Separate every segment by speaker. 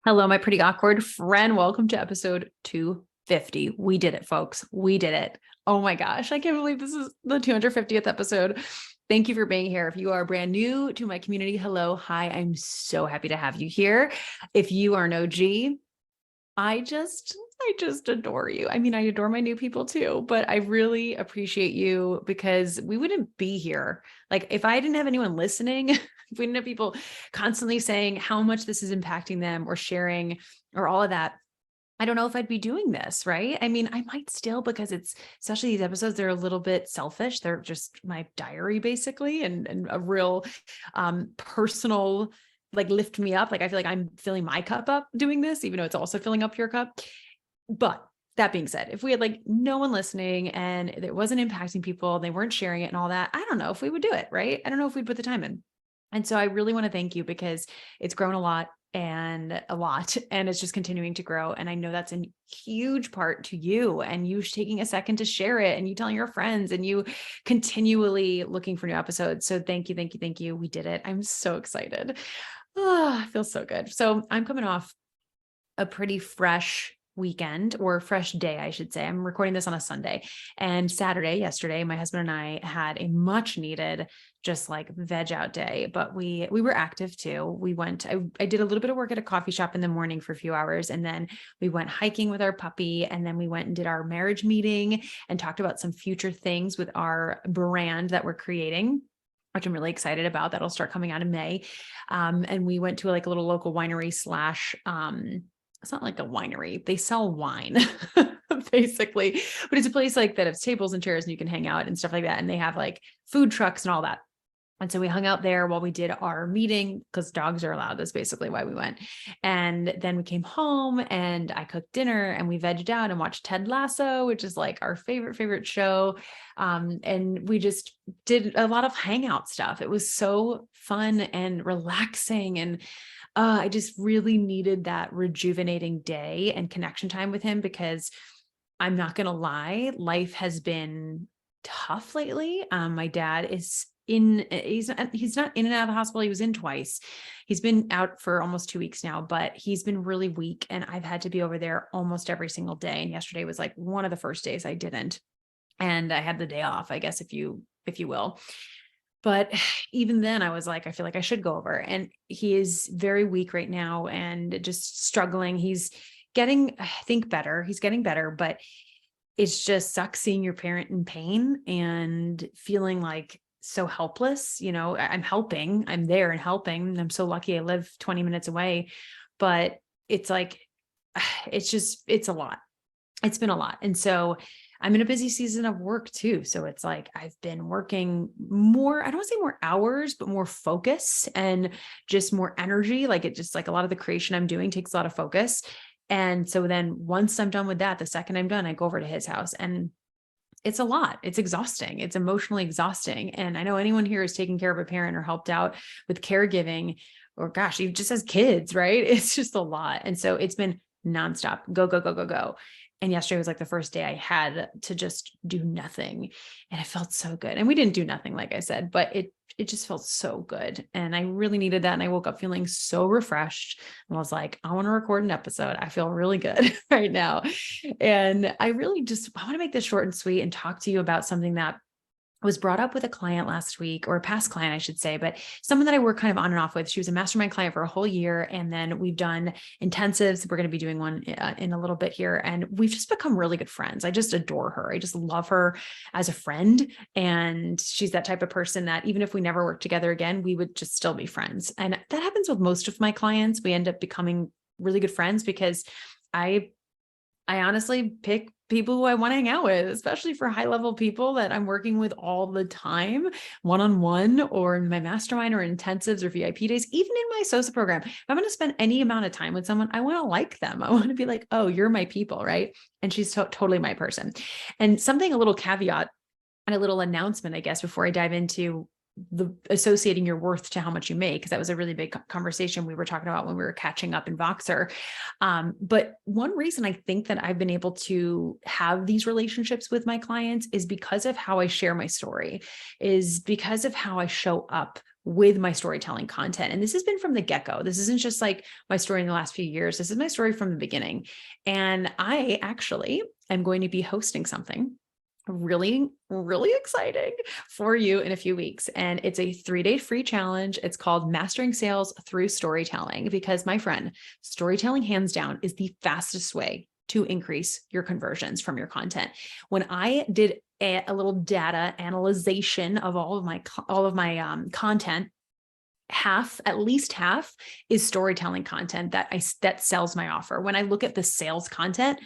Speaker 1: Hello, my pretty awkward friend. Welcome to episode 250. We did it, folks. We did it. Oh my gosh. I can't believe this is the 250th episode. Thank you for being here. If you are brand new to my community, hello. Hi. I'm so happy to have you here. If you are an OG, I just adore you. I mean, I adore my new people too, but I really appreciate you because we wouldn't be here. Like if I didn't have anyone listening, if we didn't have people constantly saying how much this is impacting them or sharing or all of that, I don't know if I'd be doing this, right? I mean, I might still because it's especially these episodes, they're a little bit selfish. They're just my diary basically and a real personal like lift me up. Like I feel like I'm filling my cup up doing this, even though it's also filling up your cup. But that being said, if we had like no one listening and it wasn't impacting people, they weren't sharing it and all that, I don't know if we would do it, right? I don't know if we'd put the time in. And so I really want to thank you because it's grown a lot and it's just continuing to grow. And I know that's a huge part to you and you taking a second to share it and you telling your friends and you continually looking for new episodes. So thank you, thank you, thank you. We did it. I'm so excited. Oh, I feel so good. So I'm coming off a pretty fresh weekend or fresh day, I should say. I'm recording this on a Sunday and yesterday, my husband and I had a much needed, just like veg out day, but we were active too. I did a little bit of work at a coffee shop in the morning for a few hours. And then we went hiking with our puppy. And then we went and did our marriage meeting and talked about some future things with our brand that we're creating, which I'm really excited about. That'll start coming out in May. And we went to like a little local winery slash, it's not like a winery. They sell wine basically, but it's a place like that has tables and chairs and you can hang out and stuff like that. And they have like food trucks and all that. And so we hung out there while we did our meeting because dogs are allowed. That's basically why we went. And then we came home and I cooked dinner and we vegged out and watched Ted Lasso, which is like our favorite show. And we just did a lot of hangout stuff. It was so fun and relaxing. And I just really needed that rejuvenating day and connection time with him because I'm not going to lie, life has been tough lately. My dad is he's not in and out of the hospital. He was in twice. He's been out for almost 2 weeks now, but he's been really weak and I've had to be over there almost every single day. And yesterday was like one of the first days I didn't. And I had the day off, I guess, if you will. But even then I was like, I feel like I should go over, and he is very weak right now and just struggling. He's getting, I think, better. He's getting better, but it's just sucks seeing your parent in pain and feeling like so helpless. You know, I'm helping, I'm there and helping. I'm so lucky I live 20 minutes away, but it's like, it's a lot. It's been a lot. And so I'm in a busy season of work too. So it's like, I've been working more, I don't want to say more hours, but more focus and just more energy. Like it just like a lot of the creation I'm doing takes a lot of focus. And so then once I'm done with that, the second I'm done, I go over to his house and it's a lot. It's exhausting. It's emotionally exhausting. And I know anyone here is taking care of a parent or helped out with caregiving or gosh, even just as kids, right? It's just a lot. And so it's been nonstop, go, go, go, go, go. And yesterday was like the first day I had to just do nothing. And it felt so good. And we didn't do nothing, like I said, but it just felt so good. And I really needed that. And I woke up feeling so refreshed and was like, I want to record an episode. I feel really good right now. And I want to make this short and sweet and talk to you about something that was brought up with a client last week, or a past client, I should say, but someone that I work kind of on and off with. She was a mastermind client for a whole year. And then we've done intensives. We're going to be doing one in a little bit here. And we've just become really good friends. I just adore her. I just love her as a friend. And she's that type of person that even if we never work together again, we would just still be friends. And that happens with most of my clients. We end up becoming really good friends because I honestly pick people who I want to hang out with, especially for high level people that I'm working with all the time, one-on-one or in my mastermind or intensives or VIP days, even in my SOSA program. If I'm going to spend any amount of time with someone, I want to like them. I want to be like, oh, you're my people, right? And she's totally my person. And something, a little caveat and a little announcement, I guess, before I dive into the associating your worth to how much you make, because that was a really big conversation we were talking about when we were catching up in Voxer. But one reason I think that I've been able to have these relationships with my clients is because of how I share my story, is because of how I show up with my storytelling content. And this has been from the get-go. This isn't just like my story in the last few years. This is my story from the beginning. And I actually am going to be hosting something really, really exciting for you in a few weeks. And it's a 3-day free challenge. It's called Mastering Sales Through Storytelling, because my friend, storytelling hands down is the fastest way to increase your conversions from your content. When I did a little data analyzation of all of my content, at least half is storytelling content that sells my offer. When I look at the sales content,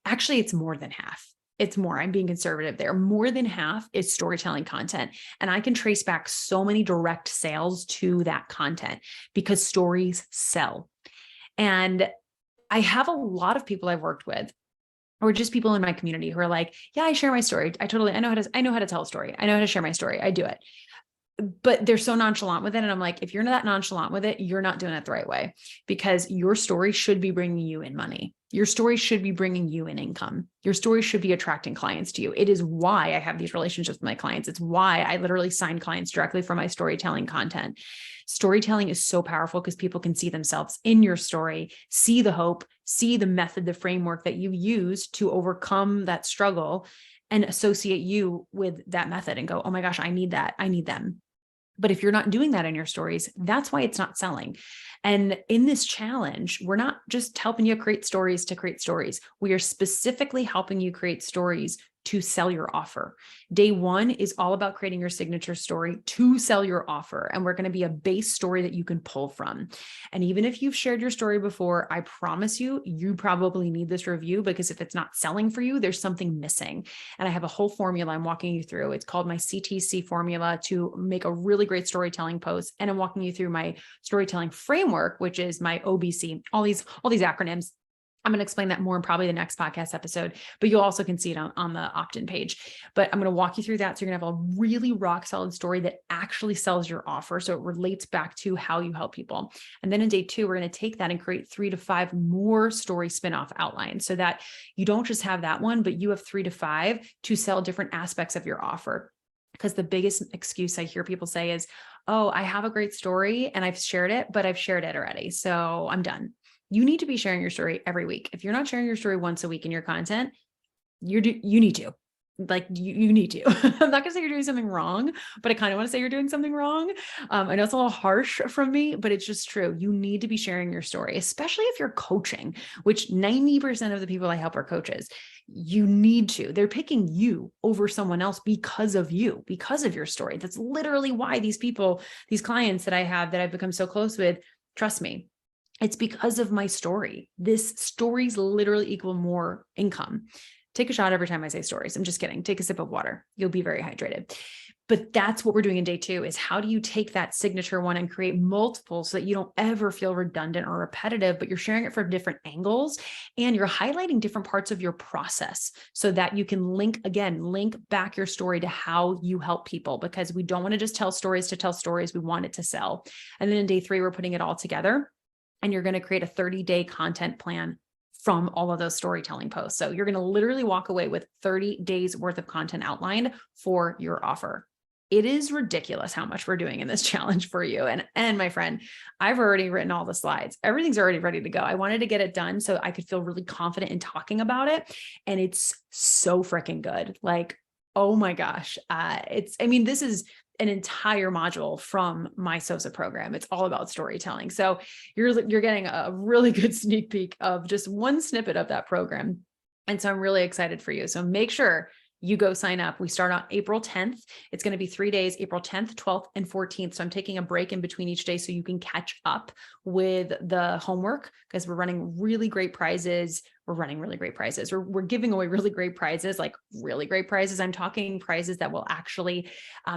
Speaker 1: actually it's more than half. It's more, I'm being conservative there. More than half is storytelling content. And I can trace back so many direct sales to that content because stories sell. And I have a lot of people I've worked with, or just people in my community who are like, yeah, I share my story. I know how to tell a story. I know how to share my story. I do it. But they're so nonchalant with it. And I'm like, if you're not that nonchalant with it, you're not doing it the right way, because your story should be bringing you in money. Your story should be bringing you in income. Your story should be attracting clients to you. It is why I have these relationships with my clients. It's why I literally sign clients directly from my storytelling content. Storytelling is so powerful because people can see themselves in your story, see the hope, see the method, the framework that you use to overcome that struggle, and associate you with that method and go, oh my gosh, I need that. I need them. But if you're not doing that in your stories, that's why it's not selling. And in this challenge, we're not just helping you create stories to create stories. We are specifically helping you create stories to sell your offer. Day one is all about creating your signature story to sell your offer. And we're going to be a base story that you can pull from. And even if you've shared your story before, I promise you, you probably need this review, because if it's not selling for you, there's something missing. And I have a whole formula I'm walking you through. It's called my CTC formula to make a really great storytelling post. And I'm walking you through my storytelling framework, which is my OBC, all these acronyms. I'm going to explain that more in probably the next podcast episode, but you also can see it on the opt-in page. But I'm going to walk you through that. So you're going to have a really rock solid story that actually sells your offer. So it relates back to how you help people. And then in day two, we're going to take that and create 3 to 5 more story spinoff outlines, so that you don't just have that one, but you have 3 to 5 to sell different aspects of your offer. Because the biggest excuse I hear people say is, oh, I have a great story and I've shared it, but I've shared it already, so I'm done. You need to be sharing your story every week. If you're not sharing your story once a week in your content, you need to. You need to. I'm not gonna say you're doing something wrong, but I kind of want to say you're doing something wrong. I know it's a little harsh from me, but it's just true. You need to be sharing your story, especially if you're coaching, which 90% of the people I help are coaches. You need to. They're picking you over someone else because of you, because of your story. That's literally why these people, these clients that I have that I've become so close with, trust me. It's because of my story. This stories literally equal more income. Take a shot every time I say stories. I'm just kidding. Take a sip of water. You'll be very hydrated. But that's what we're doing in day two, is how do you take that signature one and create multiple so that you don't ever feel redundant or repetitive, but you're sharing it from different angles and you're highlighting different parts of your process so that you can link back your story to how you help people, because we don't want to just tell stories to tell stories. We want it to sell. And then in day three, we're putting it all together. And you're going to create a 30-day content plan from all of those storytelling posts. So you're going to literally walk away with 30 days worth of content outlined for your offer. It is ridiculous how much we're doing in this challenge for you. And my friend, I've already written all the slides. Everything's already ready to go. I wanted to get it done so I could feel really confident in talking about it. And it's so freaking good. Like, oh my gosh. This is an entire module from my SOSA program. It's all about storytelling. So you're getting a really good sneak peek of just one snippet of that program. And so I'm really excited for you. So make sure you go sign up. We start on April 10th. It's going to be 3 days, April 10th, 12th, and 14th. So I'm taking a break in between each day so you can catch up with the homework, because we're running really great prizes. We're giving away really great prizes, like really great prizes. I'm talking prizes that will actually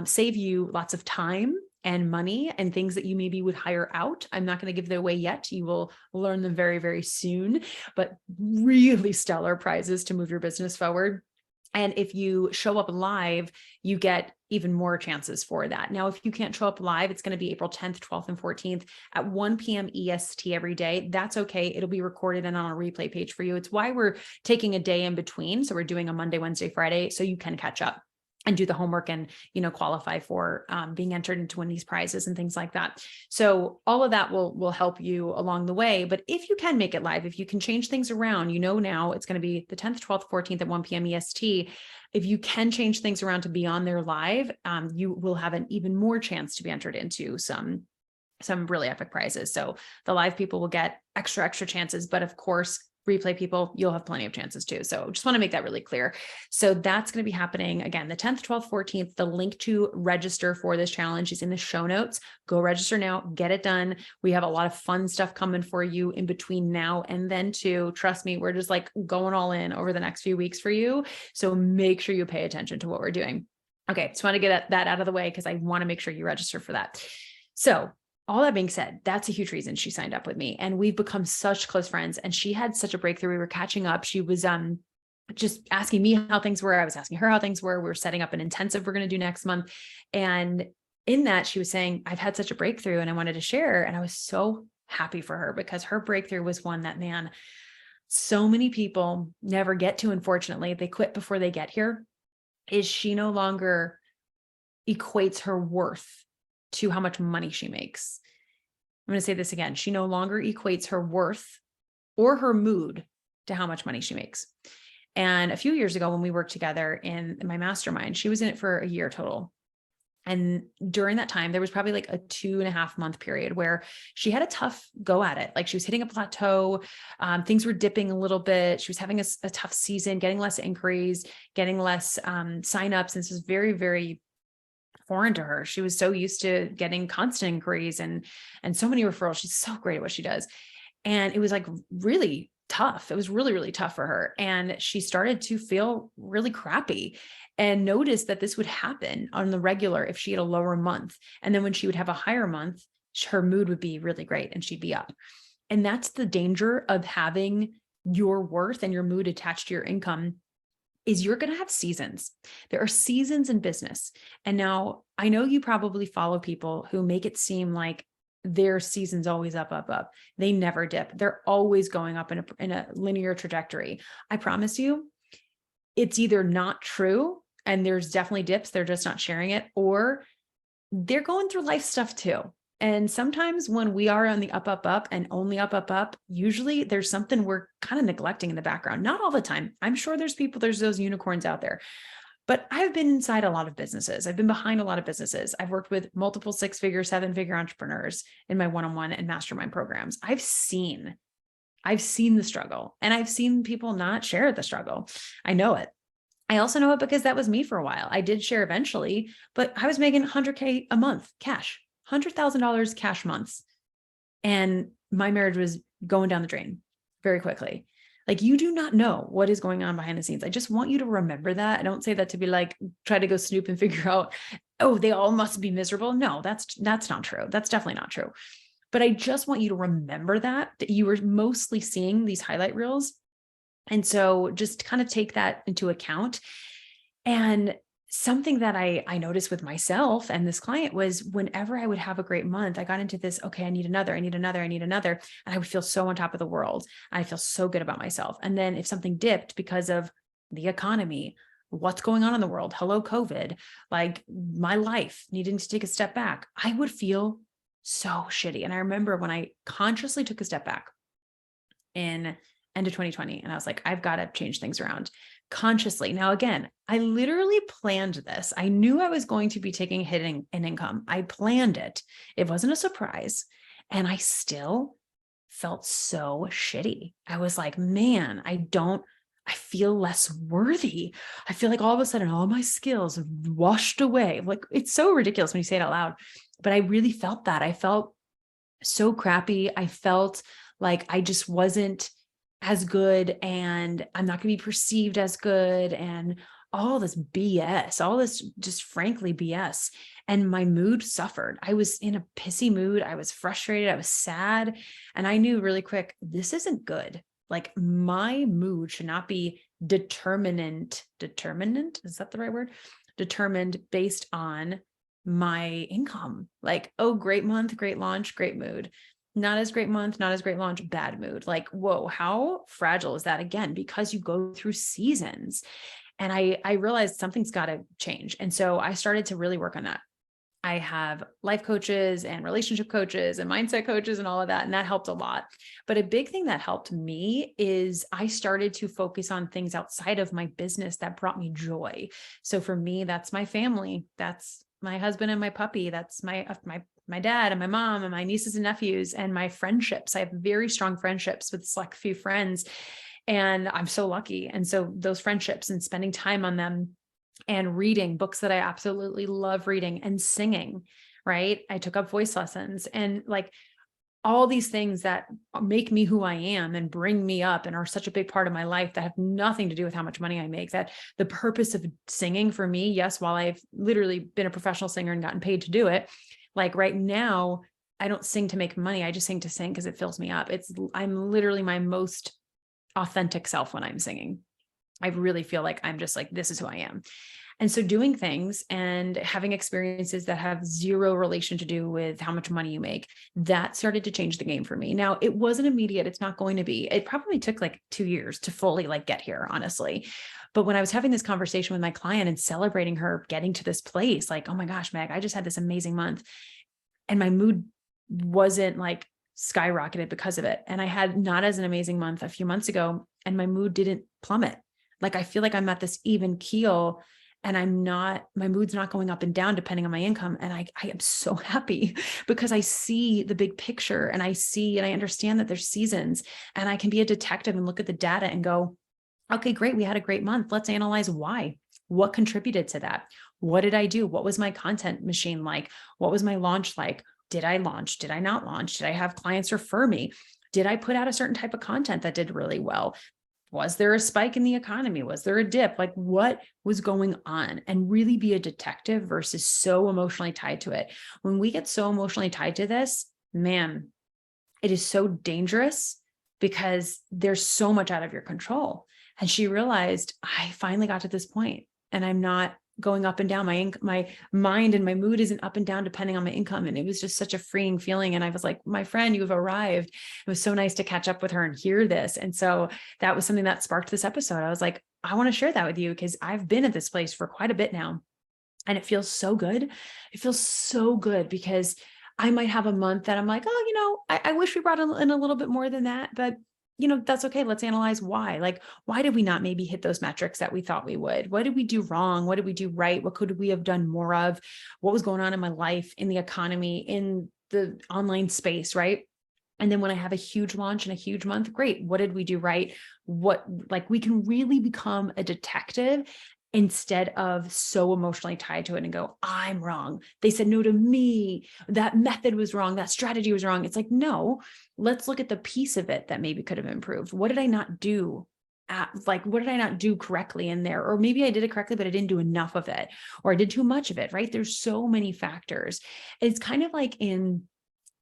Speaker 1: save you lots of time and money and things that you maybe would hire out. I'm not going to give them away yet. You will learn them very, very soon, but really stellar prizes to move your business forward. And if you show up live, you get even more chances for that. Now, if you can't show up live, it's going to be April 10th, 12th, and 14th at 1 p.m. EST every day. That's okay. It'll be recorded and on a replay page for you. It's why we're taking a day in between. So we're doing a Monday, Wednesday, Friday, so you can catch up. and do the homework and, qualify for being entered into one of these prizes and things like that. So all of that will help you along the way. But if you can make it live, if you can change things around, now it's going to be the 10th, 12th, 14th at 1 p.m. EST. If you can change things around to be on there live, you will have an even more chance to be entered into some really epic prizes. So the live people will get extra chances, but of course, replay people, you'll have plenty of chances too. So just want to make that really clear. So that's going to be happening again, the 10th, 12th, 14th. The link to register for this challenge is in the show notes. Go register now, get it done. We have a lot of fun stuff coming for you in between now and then too. Trust me, we're just like going all in over the next few weeks for you. So make sure you pay attention to what we're doing. Okay. Just want to get that out of the way because I want to make sure you register for that. So all that being said, that's a huge reason she signed up with me, and we've become such close friends, and she had such a breakthrough. We were catching up. She was just asking me how things were. I was asking her how things were. We were setting up an intensive we're going to do next month. And in that, she was saying, I've had such a breakthrough and I wanted to share. And I was so happy for her because her breakthrough was one that, man, so many people never get to, unfortunately. They quit before they get here. Is she no longer equates her worth to how much money she makes. I'm going to say this again. She no longer equates her worth or her mood to how much money she makes. And a few years ago, when we worked together in my mastermind, she was in it for a year total. And during that time, there was probably like a 2.5 month period where she had a tough go at it. Like she was hitting a plateau. Things were dipping a little bit. She was having a tough season, getting less inquiries, getting less signups. And this was very, very foreign to her. She was so used to getting constant inquiries and so many referrals. She's so great at what she does. And it was like really tough. It was really, really tough for her. And she started to feel really crappy and noticed that this would happen on the regular if she had a lower month. And then when she would have a higher month, her mood would be really great and she'd be up. And that's the danger of having your worth and your mood attached to your income, is you're going to have seasons. There are seasons in business. And now I know you probably follow people who make it seem like their season's always up, up, up. They never dip. They're always going up in a linear trajectory. I promise you, it's either not true and there's definitely dips, they're just not sharing it, or they're going through life stuff too. And sometimes when we are on the up, up, up and only up, up, up, usually there's something we're kind of neglecting in the background. Not all the time. I'm sure there's those unicorns out there, but I've been inside a lot of businesses. I've been behind a lot of businesses. I've worked with multiple 6-figure, 7-figure entrepreneurs in my one-on-one and mastermind programs. I've seen the struggle, and I've seen people not share the struggle. I know it. I also know it because that was me for a while. I did share eventually, but I was making $100K a month cash. $100,000 cash months. And my marriage was going down the drain very quickly. Like, you do not know what is going on behind the scenes. I just want you to remember that. I don't say that to be like, try to go snoop and figure out, oh, they all must be miserable. No, that's not true. That's definitely not true. But I just want you to remember that you were mostly seeing these highlight reels. And so just kind of take that into account. And something that I noticed with myself and this client was, whenever I would have a great month, I got into this, okay, I need another. And I would feel so on top of the world. I feel so good about myself. And then if something dipped because of the economy, what's going on in the world, hello, COVID, like my life needing to take a step back, I would feel so shitty. And I remember when I consciously took a step back in end of 2020, and I was like, I've got to change things around consciously. Now, again, I literally planned this. I knew I was going to be taking a hit in income. I planned it. It wasn't a surprise. And I still felt so shitty. I was like, man, I feel less worthy. I feel like all of a sudden, all my skills have washed away. Like, it's so ridiculous when you say it out loud, but I really felt that. I felt so crappy. I felt like I just wasn't as good, and I'm not going to be perceived as good, and all this BS, all this just frankly BS. And my mood suffered. I was in a pissy mood. I was frustrated. I was sad. And I knew really quick, this isn't good. Like, my mood should not be determined. Is that the right word? Determined based on my income. Like, oh, great month, great launch, great mood. Not as great month, not as great launch, bad mood. Like, whoa, how fragile is that? Again, because you go through seasons. And I realized something's got to change. And so I started to really work on that. I have life coaches and relationship coaches and mindset coaches and all of that. And that helped a lot. But a big thing that helped me is I started to focus on things outside of my business that brought me joy. So for me, that's my family. That's my husband and my puppy. That's my dad and my mom and my nieces and nephews and my friendships. I have very strong friendships with select few friends, and I'm so lucky. And so those friendships and spending time on them and reading books that I absolutely love reading and singing, right? I took up voice lessons and like all these things that make me who I am and bring me up and are such a big part of my life that have nothing to do with how much money I make. That the purpose of singing for me, yes, while I've literally been a professional singer and gotten paid to do it, like right now, I don't sing to make money. I just sing to sing because it fills me up. I'm literally my most authentic self when I'm singing. I really feel like I'm just like, this is who I am. And so doing things and having experiences that have zero relation to do with how much money you make, that started to change the game for me. Now, it wasn't immediate. It's not going to be. It probably took like 2 years to fully like get here, honestly. But when I was having this conversation with my client and celebrating her getting to this place, like, oh my gosh, Meg, I just had this amazing month. And my mood wasn't like skyrocketed because of it. And I had not as an amazing month a few months ago, and my mood didn't plummet. Like, I feel like I'm at this even keel and my mood's not going up and down depending on my income. And I am so happy because I see the big picture and I understand that there's seasons, and I can be a detective and look at the data and go, okay, great. We had a great month. Let's analyze why. What contributed to that? What did I do? What was my content machine like? What was my launch like? Did I launch? Did I not launch? Did I have clients refer me? Did I put out a certain type of content that did really well? Was there a spike in the economy? Was there a dip? Like, what was going on? And really be a detective versus so emotionally tied to it. When we get so emotionally tied to this, man, it is so dangerous because there's so much out of your control. And she realized, I finally got to this point and I'm not going up and down. My mind and my mood isn't up and down depending on my income. And it was just such a freeing feeling. And I was like, my friend, you've arrived. It was so nice to catch up with her and hear this. And so that was something that sparked this episode. I was like, I want to share that with you because I've been at this place for quite a bit now. And it feels so good. It feels so good because I might have a month that I'm like, oh, I wish we brought in a little bit more than that, but that's okay. Let's analyze why. Like, why did we not maybe hit those metrics that we thought we would? What did we do wrong? What did we do right? What could we have done more of? What was going on in my life, in the economy, in the online space, right? And then when I have a huge launch and a huge month, great. What did we do right? We can really become a detective instead of so emotionally tied to it and go, I'm wrong. They said no to me. That method was wrong. That strategy was wrong. It's like, no, let's look at the piece of it that maybe could have improved. What did I not do? What did I not do correctly in there? Or maybe I did it correctly, but I didn't do enough of it, or I did too much of it, right? There's so many factors. It's kind of like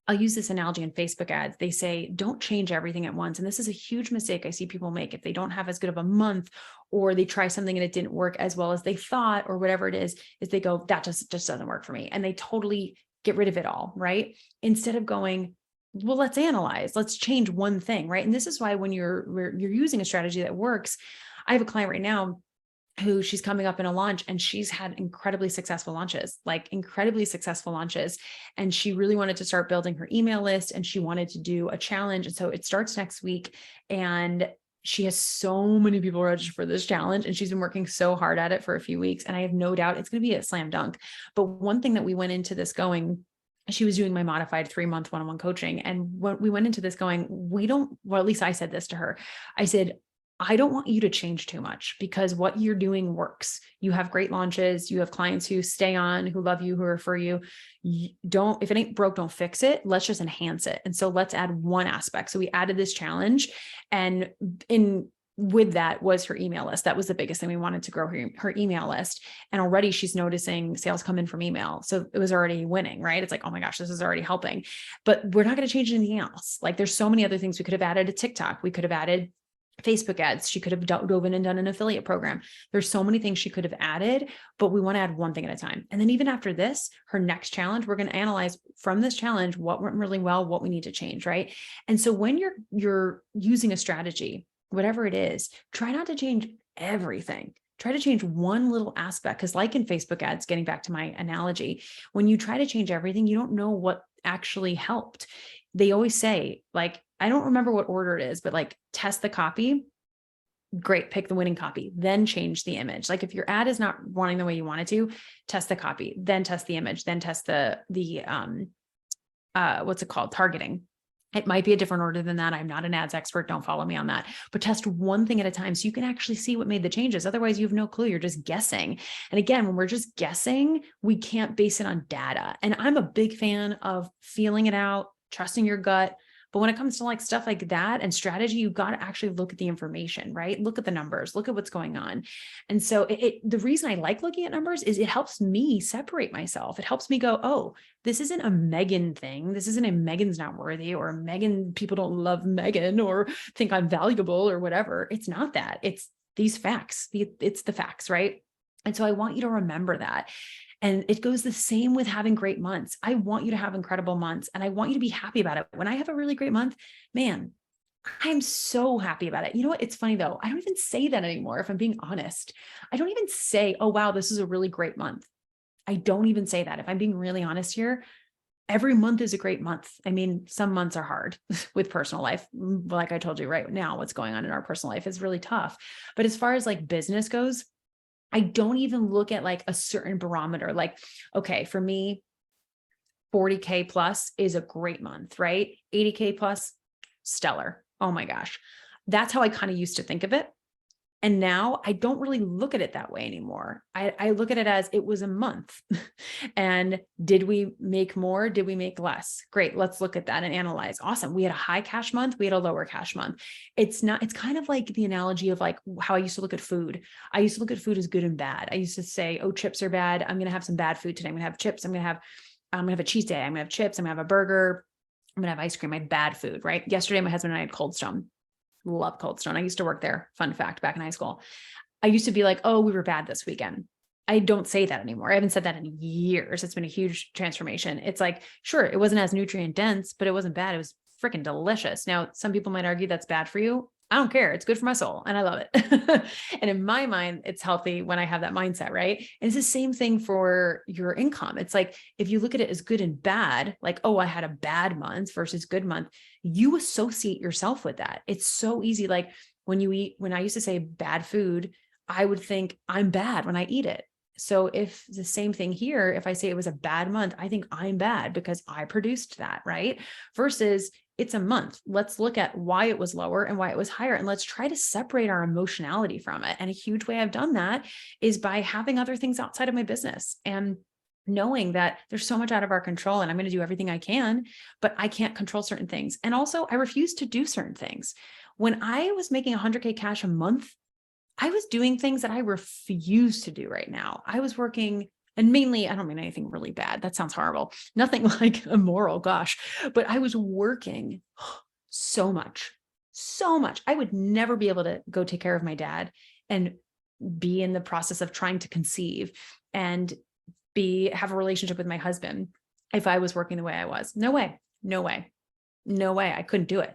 Speaker 1: I'll use this analogy in Facebook ads. They say, don't change everything at once. And this is a huge mistake I see people make if they don't have as good of a month, or they try something and it didn't work as well as they thought, or whatever it is they go, that just doesn't work for me. And they totally get rid of it all, right? Instead of going, well, let's analyze, let's change one thing, right? And this is why when you're using a strategy that works, I have a client right now who she's coming up in a launch, and she's had incredibly successful launches. And she really wanted to start building her email list, and she wanted to do a challenge. And so it starts next week, and she has so many people registered for this challenge, and she's been working so hard at it for a few weeks. And I have no doubt it's going to be a slam dunk. But one thing that we went into this going, she was doing my modified 3-month one-on-one coaching. And when we went into this going, at least I said this to her. I said, I don't want you to change too much because what you're doing works. You have great launches. You have clients who stay on, who love you, who refer you. If it ain't broke, don't fix it. Let's just enhance it. And so let's add one aspect. So we added this challenge, and with that was her email list. That was the biggest thing. We wanted to grow her email list. And already she's noticing sales come in from email. So it was already winning, right? It's like, oh my gosh, this is already helping, but we're not going to change anything else. Like, there's so many other things. We could have added a TikTok. We could have added Facebook ads. She could have dove in and done an affiliate program. There's so many things she could have added, but we want to add one thing at a time. And then even after this, her next challenge, we're going to analyze from this challenge what went really well, what we need to change, right? And so when you're using a strategy, whatever it is, try not to change everything. Try to change one little aspect. Cause like in Facebook ads, getting back to my analogy, when you try to change everything, you don't know what actually helped. They always say, like, I don't remember what order it is, but like test the copy. Great, pick the winning copy, then change the image. Like if your ad is not running the way you want it to, test the copy, then test the image, then test the what's it called? Targeting. It might be a different order than that. I'm not an ads expert. Don't follow me on that, but test one thing at a time so you can actually see what made the changes. Otherwise you have no clue. You're just guessing. And again, when we're just guessing, we can't base it on data. And I'm a big fan of feeling it out, trusting your gut. But when it comes to like stuff like that and strategy, you've got to actually look at the information, right? Look at the numbers, look at what's going on. And so the reason I like looking at numbers is it helps me separate myself. It helps me go, oh, this isn't a Megan thing. This isn't a Megan's not worthy or Megan, people don't love Megan or think I'm valuable or whatever. It's not that. It's these facts. It's the facts, right? And so I want you to remember that. And it goes the same with having great months. I want you to have incredible months and I want you to be happy about it. When I have a really great month, man, I'm so happy about it. You know what? It's funny though. I don't even say that anymore. If I'm being honest, I don't even say, oh, wow, this is a really great month. I don't even say that. If I'm being really honest here, every month is a great month. I mean, some months are hard with personal life. Like I told you right now, what's going on in our personal life is really tough. But as far as like business goes, I don't even look at like a certain barometer. Like, okay, for me, 40K plus is a great month, right? 80K plus, stellar. Oh my gosh. That's how I kind of used to think of it. And now I don't really look at it that way anymore. I look at it as it was a month. And did we make more? Did we make less? Great. Let's look at that and analyze. Awesome. We had a high cash month. We had a lower cash month. It's kind of like the analogy of like how I used to look at food. I used to look at food as good and bad. I used to say, oh, chips are bad. I'm going to have some bad food today. I'm going to have chips. I'm going to have a cheat day. I'm going to have chips. I'm going to have a burger. I'm going to have ice cream. My bad food, right? Yesterday, my husband and I had Cold Stone. Love Cold Stone. I used to work there. Fun fact, back in high school. I used to be like, oh, we were bad this weekend. I don't say that anymore. I haven't said that in years. It's been a huge transformation. It's like, sure, it wasn't as nutrient dense, but it wasn't bad. It was freaking delicious. Now, some people might argue that's bad for you. I don't care. It's good for my soul and I love it. And in my mind, it's healthy when I have that mindset, right? And it's the same thing for your income. It's like, if you look at it as good and bad, like, oh, I had a bad month versus good month, you associate yourself with that. It's so easy. Like when I used to say bad food, I would think I'm bad when I eat it. So if the same thing here, if I say it was a bad month, I think I'm bad because I produced that, right? Versus it's a month. Let's look at why it was lower and why it was higher. And let's try to separate our emotionality from it. And a huge way I've done that is by having other things outside of my business and knowing that there's so much out of our control and I'm going to do everything I can, but I can't control certain things. And also I refuse to do certain things. When I was making 100K cash a month, I was doing things that I refuse to do right now. I was working, and mainly, I don't mean anything really bad. That sounds horrible. Nothing like immoral, gosh, but I was working so much. I would never be able to go take care of my dad and be in the process of trying to conceive and have a relationship with my husband if I was working the way I was. No way. I couldn't do it.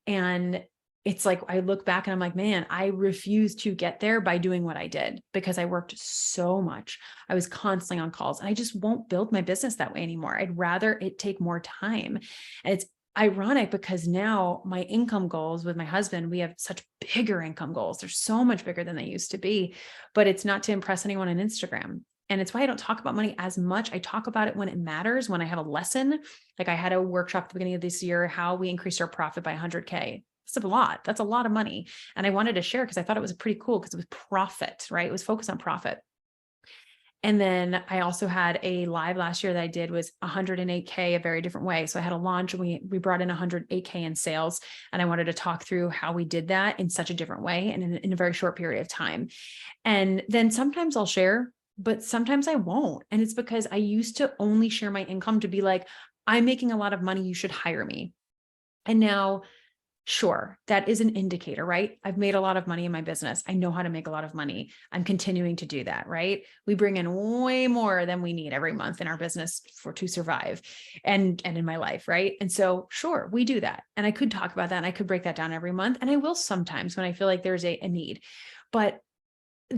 Speaker 1: And it's like, I look back and I'm like, man, I refuse to get there by doing what I did because I worked so much. I was constantly on calls and I just won't build my business that way anymore. I'd rather it take more time. And it's ironic because now my income goals with my husband, we have such bigger income goals. They're so much bigger than they used to be, but it's not to impress anyone on Instagram. And it's why I don't talk about money as much. I talk about it when it matters, when I have a lesson. Like I had a workshop at the beginning of this year, how we increased our profit by 100K. That's a lot. That's a lot of money. And I wanted to share because I thought it was pretty cool because it was profit, right? It was focused on profit. And then I also had a live last year that I did was 108K, a very different way. So I had a launch and we brought in 108K in sales. And I wanted to talk through how we did that in such a different way and in a very short period of time. And then sometimes I'll share, but sometimes I won't. And it's because I used to only share my income to be like, I'm making a lot of money. You should hire me. And now, sure, that is an indicator, right? I've made a lot of money in my business. I know how to make a lot of money. I'm continuing to do that, right? We bring in way more than we need every month in our business to survive and in my life, right? And so sure, we do that. And I could talk about that and I could break that down every month. And I will sometimes when I feel like there's a need. But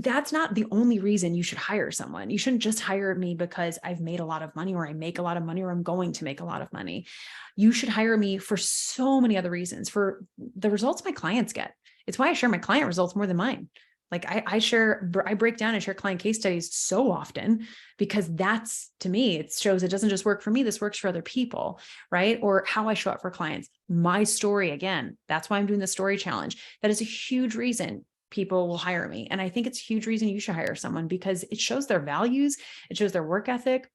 Speaker 1: that's not the only reason you should hire someone. You shouldn't just hire me because I've made a lot of money, or I make a lot of money, or I'm going to make a lot of money. You should hire me for so many other reasons, for the results my clients get. It's why I share my client results more than mine. Like I break down and share client case studies so often, because that's, to me, it shows it doesn't just work for me. This works for other people, right? Or how I show up for clients, my story. Again, that's why I'm doing the story challenge. That is a huge reason people will hire me. And I think it's a huge reason you should hire someone, because it shows their values. It shows their work ethic.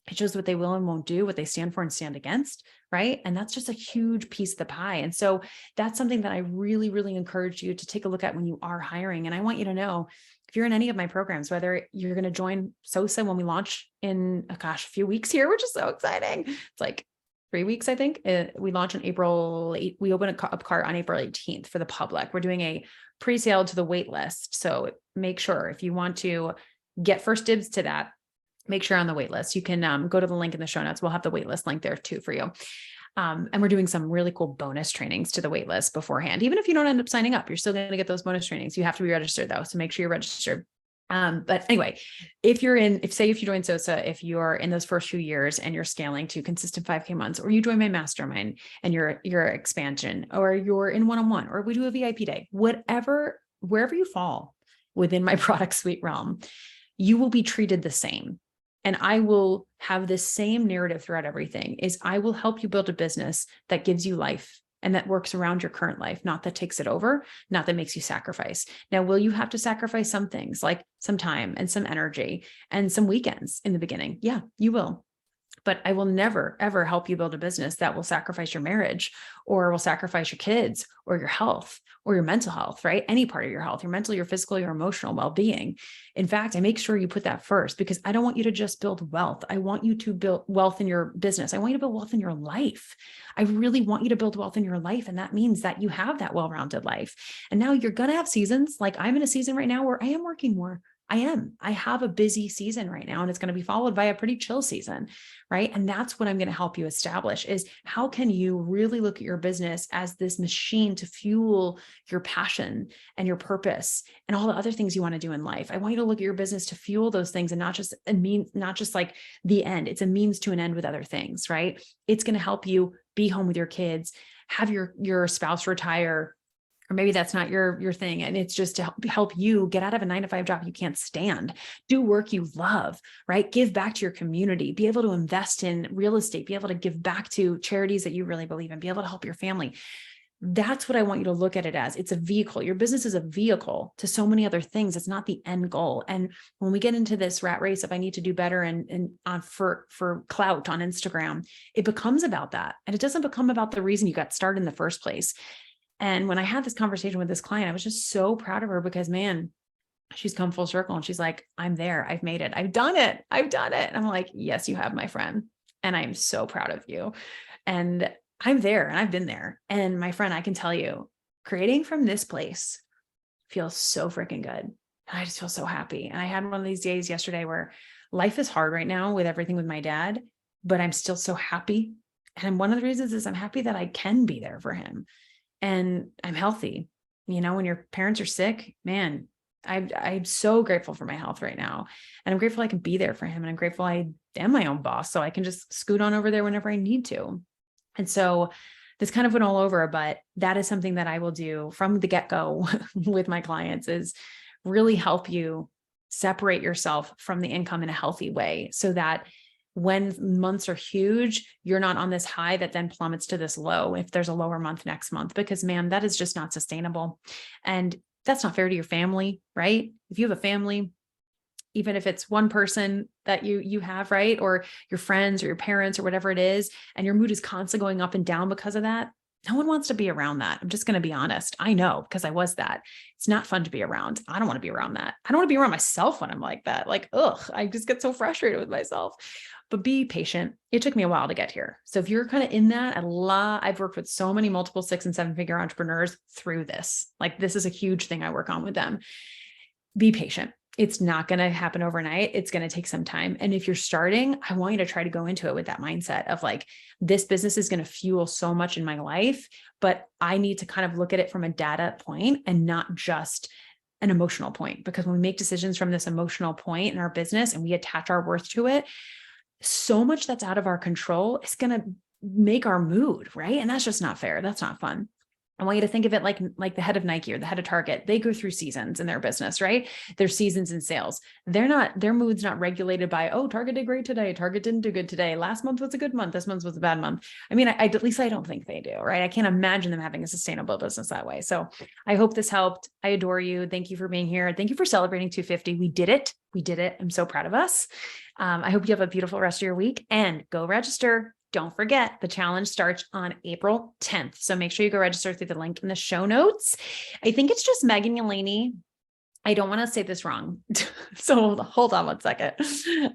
Speaker 1: It shows what they will and won't do, what they stand for and stand against, right? And that's just a huge piece of the pie. And so that's something that I really, really encourage you to take a look at when you are hiring. And I want you to know, if you're in any of my programs, whether you're going to join SOSA when we launch in, a few weeks here, which is so exciting. It's like 3 weeks, I think. We launch on April 8th. We open up cart on April 18th for the public. We're doing a pre-sale to the wait list. So make sure, if you want to get first dibs to that, make sure on the wait list. You can go to the link in the show notes. We'll have the wait list link there too for you. And we're doing some really cool bonus trainings to the wait list beforehand. Even if you don't end up signing up, you're still going to get those bonus trainings. You have to be registered though. So make sure you're registered. But anyway, if you join SOSA, if you're in those first few years and you're scaling to consistent 5K months, or you join my mastermind and your expansion, or you're in one-on-one, or we do a VIP day, wherever you fall within my product suite realm, you will be treated the same. And I will have this same narrative throughout everything, is I will help you build a business that gives you life and that works around your current life, not that takes it over, not that makes you sacrifice. Now, will you have to sacrifice some things, like some time and some energy and some weekends in the beginning? Yeah, you will. But I will never, ever help you build a business that will sacrifice your marriage, or will sacrifice your kids, or your health, or your mental health, right? Any part of your health, your mental, your physical, your emotional well-being. In fact, I make sure you put that first, because I don't want you to just build wealth. I want you to build wealth in your business. I want you to build wealth in your life. I really want you to build wealth in your life. And that means that you have that well-rounded life. And now you're going to have seasons, like I'm in a season right now where I am working more. I have a busy season right now, and it's going to be followed by a pretty chill season, right? And that's what I'm going to help you establish, is how can you really look at your business as this machine to fuel your passion and your purpose and all the other things you want to do in life. I want you to look at your business to fuel those things, and not just like the end. It's a means to an end with other things, right? It's going to help you be home with your kids, have your spouse retire, or maybe that's not your thing. And it's just to help you get out of a 9-to-5 job you can't stand, do work you love, right? Give back to your community, be able to invest in real estate, be able to give back to charities that you really believe in, be able to help your family. That's what I want you to look at it as. It's a vehicle. Your business is a vehicle to so many other things. It's not the end goal. And when we get into this rat race of I need to do better and for clout on Instagram, it becomes about that. And it doesn't become about the reason you got started in the first place. And when I had this conversation with this client, I was just so proud of her, because man, she's come full circle and she's like, I'm there. I've made it. I've done it. And I'm like, yes, you have, my friend. And I'm so proud of you. And I'm there, and I've been there. And my friend, I can tell you, creating from this place feels so freaking good. And I just feel so happy. And I had one of these days yesterday where life is hard right now with everything with my dad, but I'm still so happy. And one of the reasons is I'm happy that I can be there for him. And I'm healthy. You know, when your parents are sick, man, I'm so grateful for my health right now. And I'm grateful I can be there for him. And I'm grateful I am my own boss, so I can just scoot on over there whenever I need to. And so this kind of went all over, but that is something that I will do from the get-go with my clients, is really help you separate yourself from the income in a healthy way, so that when months are huge, you're not on this high that then plummets to this low if there's a lower month next month, because man, that is just not sustainable. And that's not fair to your family, right? If you have a family, even if it's one person that you have, right? Or your friends or your parents or whatever it is, and your mood is constantly going up and down because of that, no one wants to be around that. I'm just going to be honest. I know, because I was that. It's not fun to be around. I don't want to be around that. I don't want to be around myself when I'm like that. Like, ugh, I just get so frustrated with myself. But be patient. It took me a while to get here. So if you're kind of in that, I've worked with so many multiple 6- and 7-figure entrepreneurs through this. Like, this is a huge thing I work on with them. Be patient. It's not going to happen overnight. It's going to take some time. And if you're starting, I want you to try to go into it with that mindset of like, this business is going to fuel so much in my life, but I need to kind of look at it from a data point and not just an emotional point, because when we make decisions from this emotional point in our business and we attach our worth to it, so much that's out of our control is going to make our mood, right? And that's just not fair. That's not fun. I want you to think of it like the head of Nike or the head of Target. They go through seasons in their business, right? There's seasons in sales. Their mood's not regulated by, oh, Target did great today. Target didn't do good today. Last month was a good month. This month was a bad month. I mean, at least I don't think they do, right? I can't imagine them having a sustainable business that way. So I hope this helped. I adore you. Thank you for being here. Thank you for celebrating 250. We did it. We did it. I'm so proud of us. I hope you have a beautiful rest of your week, and go register. Don't forget, the challenge starts on April 10th. So make sure you go register through the link in the show notes. I think it's just Megan Yelaney. I don't want to say this wrong. So hold on one second.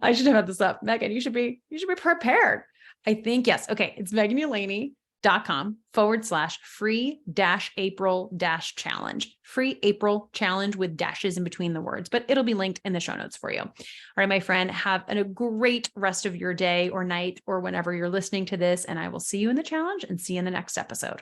Speaker 1: I should have had this up. Megan, you should be prepared. I think, yes. Okay. It's meganyelaney.com/free-April-challenge. Free April challenge with dashes in between the words, but it'll be linked in the show notes for you. All right, my friend, have a great rest of your day or night or whenever you're listening to this, and I will see you in the challenge and see you in the next episode.